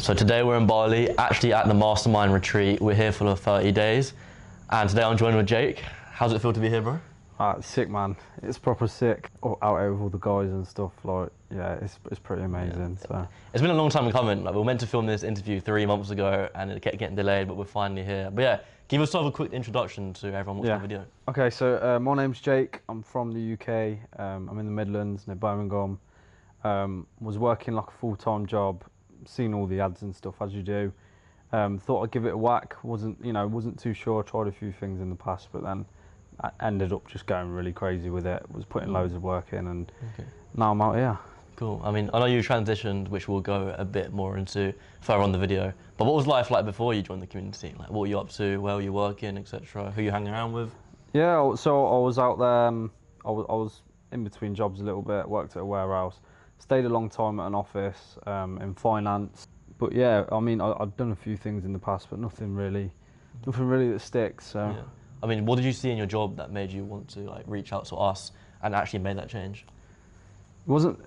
So today we're in Bali, actually at the Mastermind retreat. We're here for 30 days, and today I'm joined with Jake. How's it feel to be here, bro? Sick, man. It's proper sick. Out here with all the guys and stuff. Like, yeah, it's pretty amazing. Yeah. So it's been a long time coming. Like, we were meant to film this interview 3 months ago, and it kept getting delayed, but we're finally here. But yeah, give us sort of a quick introduction to everyone watching the video. Okay, so my name's Jake. I'm from the UK. I'm in the Midlands near Birmingham. Was working like a full-time job, seen all the ads and stuff as you do. Thought I'd give it a whack. Wasn't too sure. Tried a few things in the past, but then I ended up just going really crazy with it. Was putting loads of work in, and now I'm out here. Cool. I mean, I know you transitioned, which we'll go a bit more into further on the video. But what was life like before you joined the community? Like, what were you up to? Where were you working, etc.? Who you hanging around with? Yeah, so I was out there. I was in between jobs a little bit. Worked at a warehouse. Stayed a long time at an office in finance. But yeah, I mean, I've done a few things in the past, but nothing really that sticks. So. Yeah. I mean, what did you see in your job that made you want to like reach out to us and actually made that change? It wasn't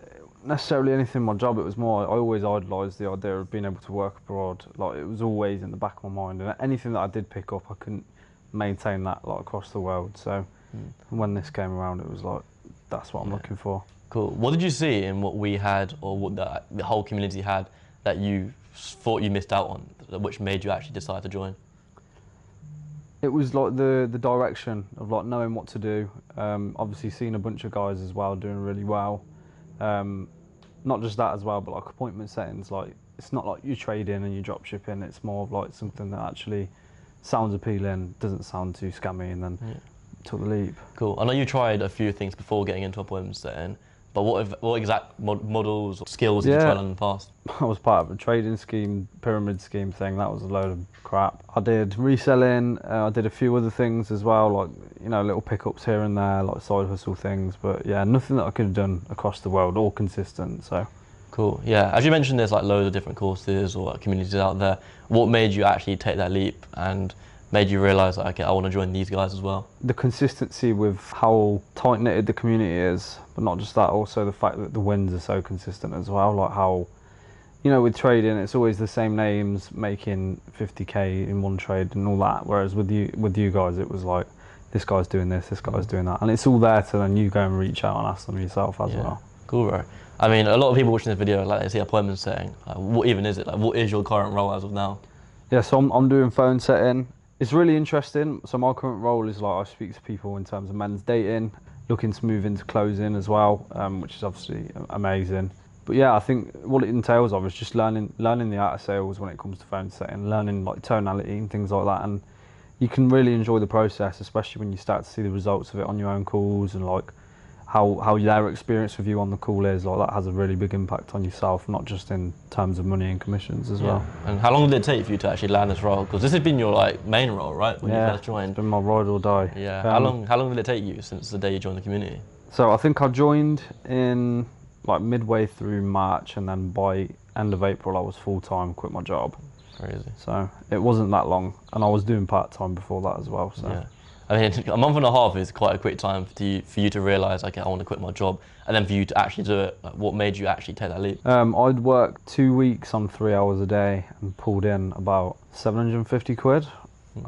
necessarily anything in my job. It was more, I always idolised the idea of being able to work abroad. Like, it was always in the back of my mind, and anything that I did pick up, I couldn't maintain that like across the world. So when this came around, it was like, that's what I'm looking for. Cool. What did you see in what we had, or what the whole community had, that you thought you missed out on, which made you actually decide to join? It was like the direction of like knowing what to do. Obviously seen a bunch of guys as well doing really well. Not just that as well, but like appointment settings. Like, it's not like you trade in and you drop shipping. It's more of like something that actually sounds appealing, doesn't sound too scammy, and then took the leap. Cool. I know you tried a few things before getting into appointment setting, but what exact models or skills did you try in the past? I was part of a trading scheme, pyramid scheme thing. That was a load of crap. I did reselling. I did a few other things as well, like, little pickups here and there, like side hustle things. But yeah, nothing that I could have done across the world, all consistent. So. Cool. Yeah. As you mentioned, there's like loads of different courses or communities out there. What made you actually take that leap and made you realise, like, okay, I want to join these guys as well? The consistency with how tight-knitted the community is, but not just that, also the fact that the wins are so consistent as well. Like how, with trading, it's always the same names making 50k in one trade and all that. Whereas with you guys, it was like, this guy's doing this guy's doing that, and it's all there to then you go and reach out and ask them yourself as well. Cool, bro. I mean, a lot of people watching this video, like, they see appointment setting. Like, what even is it? Like, what is your current role as of now? Yeah, so I'm doing phone setting. It's really interesting. So my current role is like, I speak to people in terms of men's dating, looking to move into closing as well, which is obviously amazing. But yeah, I think what it entails of is just learning the art of sales when it comes to phone setting, learning like tonality and things like that. And you can really enjoy the process, especially when you start to see the results of it on your own calls, and like how their experience with you on the call is. Like, that has a really big impact on yourself, not just in terms of money and commissions as well. And how long did it take for you to actually land this role? Because this has been your like main role, right? When you first joined. It's been my ride or die. Yeah. How long did it take you since the day you joined the community? So I think I joined in like midway through March, and then by end of April I was full time, quit my job. Crazy. So it wasn't that long, and I was doing part time before that as well. So. Yeah. I mean, a month and a half is quite a quick time for you to realise, okay, I want to quit my job, and then for you to actually do it. Like, what made you actually take that leap? I'd worked 2 weeks on 3 hours a day and pulled in about 750 quid.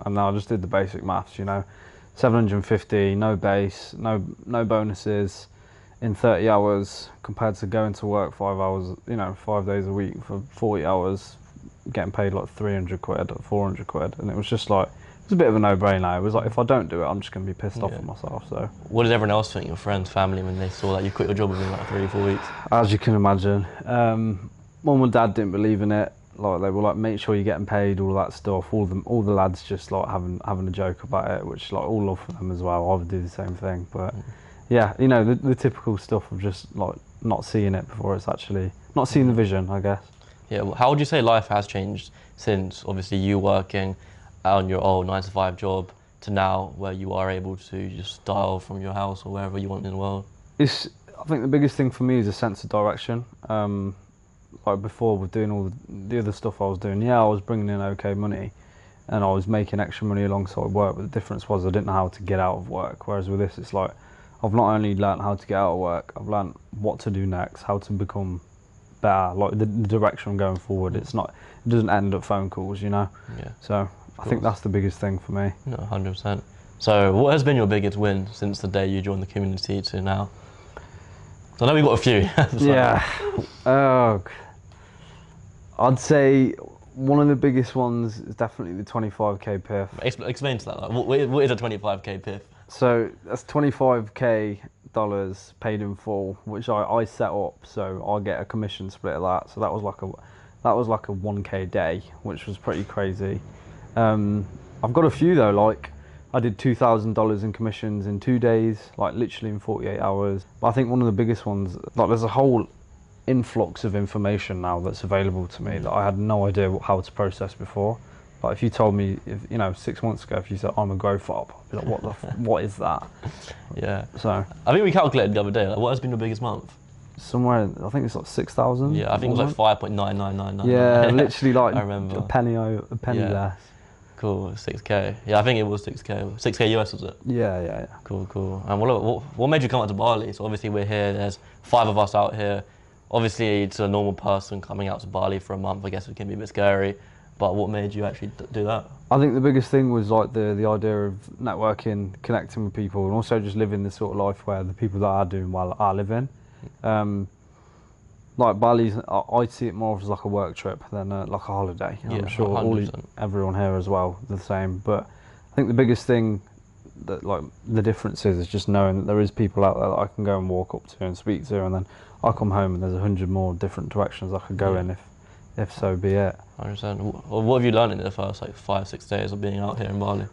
And now I just did the basic maths, 750, no base, no bonuses in 30 hours compared to going to work 5 hours, 5 days a week for 40 hours, getting paid like 300 quid or 400 quid. And it was just like, it was a bit of a no-brainer. It was like, if I don't do it, I'm just going to be pissed off at myself. So, what did everyone else think, your friends, family, when they saw that you quit your job within like 3 or 4 weeks? As you can imagine, Mum and Dad didn't believe in it. Like, they were like, make sure you're getting paid, all that stuff. All the lads just like having a joke about it, which like all love for them as well. I would do the same thing, but yeah, the typical stuff of just like not seeing it before it's actually not seeing the vision, I guess. Yeah. Well, how would you say life has changed since obviously you working on your old 9-to-5 job to now, where you are able to just dial from your house or wherever you want in the world? I think the biggest thing for me is a sense of direction. Like before, with doing all the other stuff I was doing, I was bringing in okay money, and I was making extra money alongside work, but the difference was I didn't know how to get out of work. Whereas with this, it's like, I've not only learnt how to get out of work, I've learnt what to do next, how to become better. Like the direction I'm going forward, it doesn't end at phone calls, you know. Yeah. So I think that's the biggest thing for me. No, 100%. So what has been your biggest win since the day you joined the community to now? So I know we've got a few. So, Yeah. Oh, I'd say one of the biggest ones is definitely the 25k PIF. Explain to that. Like, what is a 25k PIF? So that's 25k dollars paid in full, which I set up. So I get a commission split of that. So that was like a 1k day, which was pretty crazy. I've got a few though. Like I did $2,000 in commissions in 2 days, like literally in 48 hours. But I think one of the biggest ones, like there's a whole influx of information now that's available to me that I had no idea how to process before. Like if you told me, 6 months ago, if you said I'm a growth op, I'd be like, what is that? Yeah. So I think we calculated the other day. Like, what has been your biggest month? somewhere, I think it's like 6,000. Yeah, I think it was like 5.99999. Yeah, literally like I remember. a penny Yeah. less. Cool, 6k. Yeah, I think it was 6k. 6k US was it? Yeah. Cool. And what made you come out to Bali? So obviously we're here. There's 5 of us out here. Obviously, to a normal person coming out to Bali for a month, I guess it can be a bit scary. But what made you actually do that? I think the biggest thing was like the idea of networking, connecting with people, and also just living the sort of life where the people that are doing well are living. Like Bali's, I see it more as like a work trip than like a holiday. And Yeah, I'm sure 100%. everyone here as well the same. But I think the biggest thing that like the difference is just knowing that there is people out there that I can go and walk up to and speak to, and then I come home and there's 100 more different directions I could go in if so be it. 100%. What have you learned in the first like 5-6 days of being out here in Bali?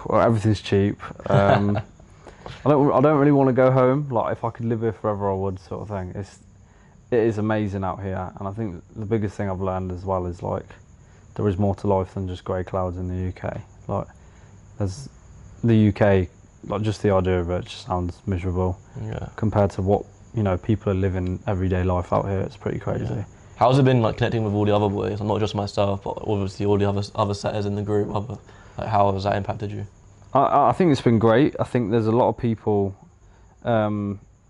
Well, everything's cheap. I don't really want to go home. Like if I could live here forever, I would, sort of thing. It is amazing out here, and I think the biggest thing I've learned as well is like there is more to life than just grey clouds in the UK. Like there's the UK, like just the idea of it just sounds miserable. Yeah. Compared to what people are living everyday life out here. It's pretty crazy. Yeah. How's it been like connecting with all the other boys, and not just myself, but obviously all the other setters in the group? How has that impacted you? I think it's been great. I think there's a lot of people.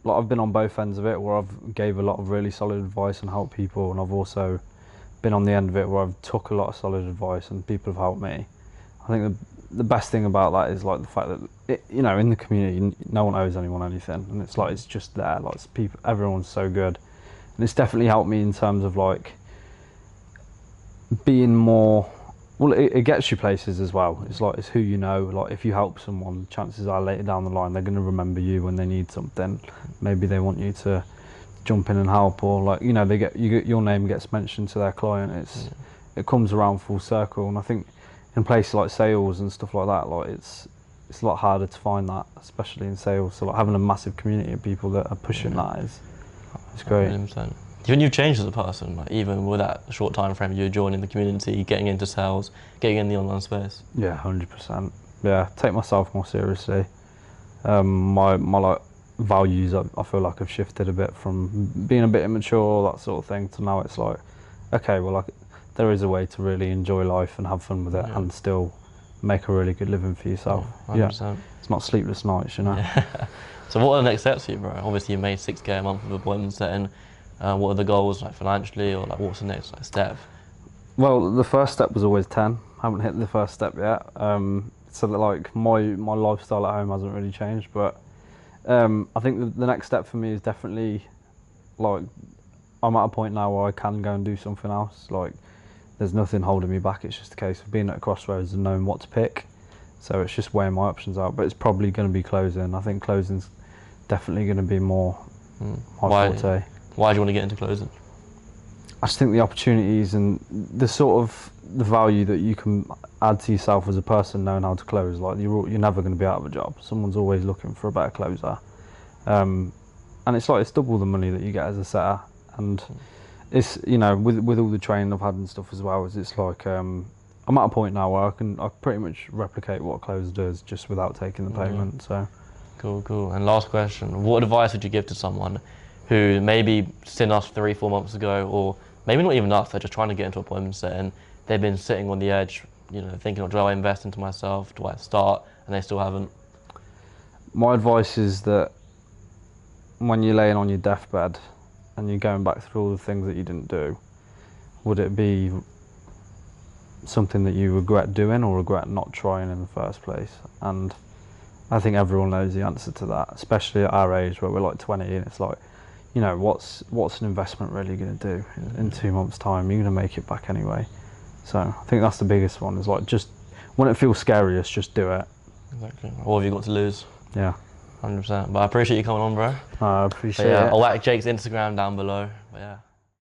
Like I've been on both ends of it, where I've gave a lot of really solid advice and helped people, and I've also been on the end of it where I've took a lot of solid advice and people have helped me. I think the best thing about that is like the fact that in the community no one owes anyone anything, and it's like it's just there. Like people, everyone's so good, and it's definitely helped me in terms of like being more. Well, it gets you places as well. It's like it's who you know. Like if you help someone, chances are later down the line they're going to remember you when they need something. Maybe they want you to jump in and help, or like your name gets mentioned to their client. It comes around full circle, and I think in places like sales and stuff like that, like it's a lot harder to find that, especially in sales. So like having a massive community of people that are pushing that it's great. 100%. Do you think you've changed as a person, like even with that short time frame you're joining the community, getting into sales, getting in the online space? Yeah, 100%. Yeah, take myself more seriously. My like values, I feel like have shifted a bit from being a bit immature, that sort of thing, to now it's like, okay, well, like there is a way to really enjoy life and have fun with it and still make a really good living for yourself. Yeah, 100%. It's not sleepless nights, Yeah. So what are the next steps for you, bro? Obviously you made 6k a month with appointment setting. What are the goals, like financially, or like what's the next step? Well, the first step was always 10. I haven't hit the first step yet. So that like my lifestyle at home hasn't really changed, but I think the next step for me is definitely like I'm at a point now where I can go and do something else. Like there's nothing holding me back. It's just a case of being at a crossroads and knowing what to pick. So it's just weighing my options out. But it's probably going to be closing. I think closing's definitely going to be more my forte. Why do you want to get into closing? I just think the opportunities and the sort of the value that you can add to yourself as a person knowing how to close. Like you're never going to be out of a job. Someone's always looking for a better closer, and it's like it's double the money that you get as a setter. And it's with all the training I've had and stuff as well. It's like I'm at a point now where I pretty much replicate what a closer does just without taking the payment. So cool. And last question: what advice would you give to someone who maybe seen us 3-4 months ago, or maybe not even us, they're just trying to get into appointment setting, they've been sitting on the edge, thinking, do I invest into myself, do I start, and they still haven't? My advice is that when you're laying on your deathbed, and you're going back through all the things that you didn't do, would it be something that you regret doing or regret not trying in the first place? And I think everyone knows the answer to that, especially at our age where we're like 20 and it's like, you know, what's an investment really going to do in 2 months' time? You're going to make it back anyway. So I think that's the biggest one, is like, just when it feels scariest, just do it. Exactly. What have you got to lose? Yeah. 100%. But I appreciate you coming on, bro. I appreciate But yeah, it. I'll whack Jake's Instagram down below. But yeah.